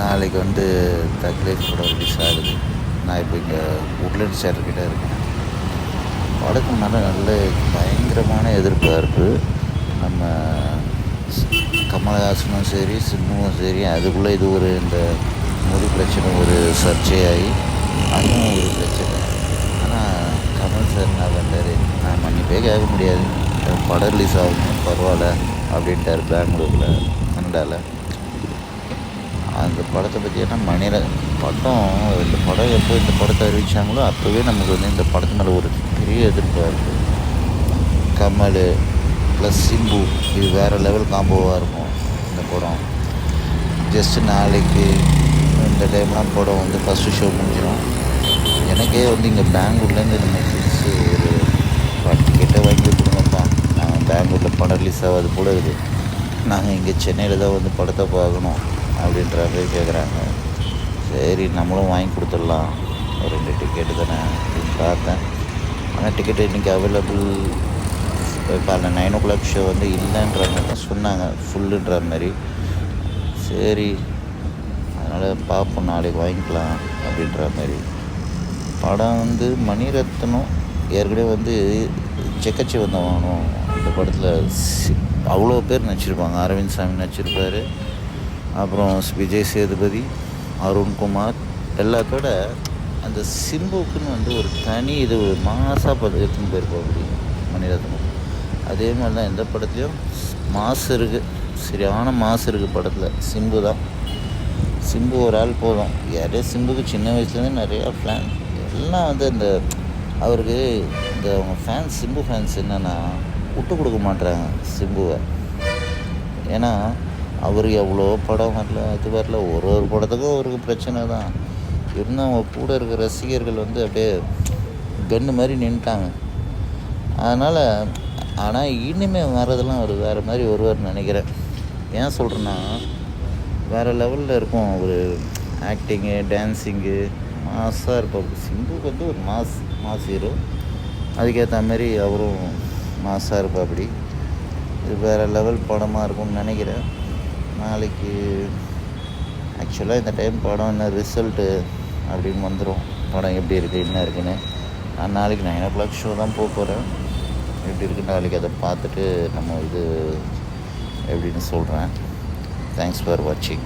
நாளைக்கு வந்து தக்லீஃப் படம் ரிலீஸ் ஆகுது. நான் இப்போ இங்கே உட்லண்ட்ஸ் தேட்டர்கிட்ட இருக்கேன். படத்து மேலே நல்ல பயங்கரமான எதிர்பார்ப்பு. நம்ம கமலஹாசனும் சரி, சிம்புவும் சரி, அதுக்குள்ளே இது ஒரு இந்த முடி பிரச்சனை ஒரு சர்ச்சையாகி அதுவும் ஒரு பிரச்சனை. ஆனால் கமல் சார் என்ன பண்ணுறாரு, நான் மன்னிப்பே கேட்க முடியாது, படம் ரிலீஸ் ஆகணும் பரவாயில்ல அப்படின்ட்டார். பெங்களூரில், கனடாவில் அந்த படத்தை பற்றி என்ன படம், இந்த படம் எப்போ இந்த படத்தை அறிவித்தாங்களோ அப்போவே நமக்கு வந்து இந்த படத்து மேலே ஒரு பெரிய எதிர்பார்ப்பு. கமல் ப்ளஸ் சிம்பு, இது வேறு லெவல் காம்போவாக இருக்கும் இந்த படம். ஜஸ்ட்டு நாளைக்கு இந்த டைம்லாம் படம் வந்து ஃபஸ்ட்டு ஷோ முடிஞ்சிடும். எனக்கே வந்து இங்கே பெங்களூர்லேருந்து நம்ம ஃபிக்ஸு ஒரு 10 டிக்கெட்டை வாங்கி கொடுங்கப்பா, நாங்கள் பெங்களூரில் படம் ரிலீஸ் ஆகாது போல இருக்குது, நாங்கள் இங்கே சென்னையில் தான் வந்து படத்தை பார்க்கணும் அப்படின்ற மாதிரி கேட்குறாங்க. சரி நம்மளும் வாங்கி கொடுத்துடலாம், ஒரு 2 டிக்கெட்டு தானே அப்படின்னு பார்த்தேன். ஆனால் டிக்கெட்டு இன்றைக்கி அவைலபிள் காலைல 9 o'clock ஷோ வந்து இல்லைன்ற மாதிரி தான் சொன்னாங்க, ஃபுல்லுன்ற மாதிரி. சரி அதனால் பார்ப்போம், நாளைக்கு வாங்கிக்கலாம் அப்படின்ற மாதிரி. படம் வந்து மணிரத்னம் ஏற்கனவே வந்து செக்கச்சி வந்தவனும் அந்த படத்தில் அவ்வளோ பேர் நடிச்சிருப்பாங்க. அரவிந்த் சாமி நடிச்சிருப்பார், அப்புறம் விஜய் சேதுபதி, அருண்குமார், எல்லாத்தோட அந்த சிம்புக்குன்னு வந்து ஒரு தனி இது மாசாக எடுத்துன்னு போயிருப்போம் அப்படி மணிரத்னம். அதே மாதிரி தான் எந்த படத்துலையும் மாசு இருக்குது, சரியான மாசு இருக்குது படத்தில். சிம்பு தான், சிம்பு ஒரு ஆள் போதும். யாரே சிம்புக்கு சின்ன வயசுலேருந்து நிறையா ஃபேன் எல்லாம் வந்து இந்த அவருக்கு இந்த அவங்க ஃபேன்ஸ், சிம்பு ஃபேன்ஸ் என்னென்னா விட்டு கொடுக்க மாட்டுறாங்க சிம்புவை. ஏன்னா அவர் எவ்வளோ படம் வரல, இது வரல, ஒரு படத்துக்கும் அவருக்கு பிரச்சனை தான். இன்னும் அவங்க கூட இருக்கிற ரசிகர்கள் வந்து அப்படியே கன்று மாதிரி நின்ட்டாங்க. அதனால் ஆனால் இனிமேல் வர்றதெல்லாம் அவர் வேறு மாதிரி வருவார்னு நினைக்கிறேன். ஏன் சொல்கிறேன்னா வேறு லெவலில் இருக்கும் ஒரு ஆக்டிங்கு, டான்ஸிங்கு, மாஸாக இருப்பார். சிம்புக்கு வந்து ஒரு மாஸ் ஹீரோ, அதுக்கேற்ற மாதிரி அவரும் மாஸாக இருப்பார். அப்படி இது வேறு லெவல் படமாக இருக்கும்னு நினைக்கிறேன். நாளைக்கு ஆக்சுவலாக இந்த டைம் படம் என்ன ரிசல்ட்டு அப்படின்னு வந்துடும், படம் எப்படி இருக்குது என்ன இருக்குன்னு. நான் நாளைக்கு 9 o'clock ஷோ தான் போகிறேன். எப்படி இருக்குது நாளைக்கு அதை பார்த்துட்டு நம்ம இது எப்படின்னு சொல்கிறேன். தேங்க்ஸ் ஃபார் வாட்சிங்.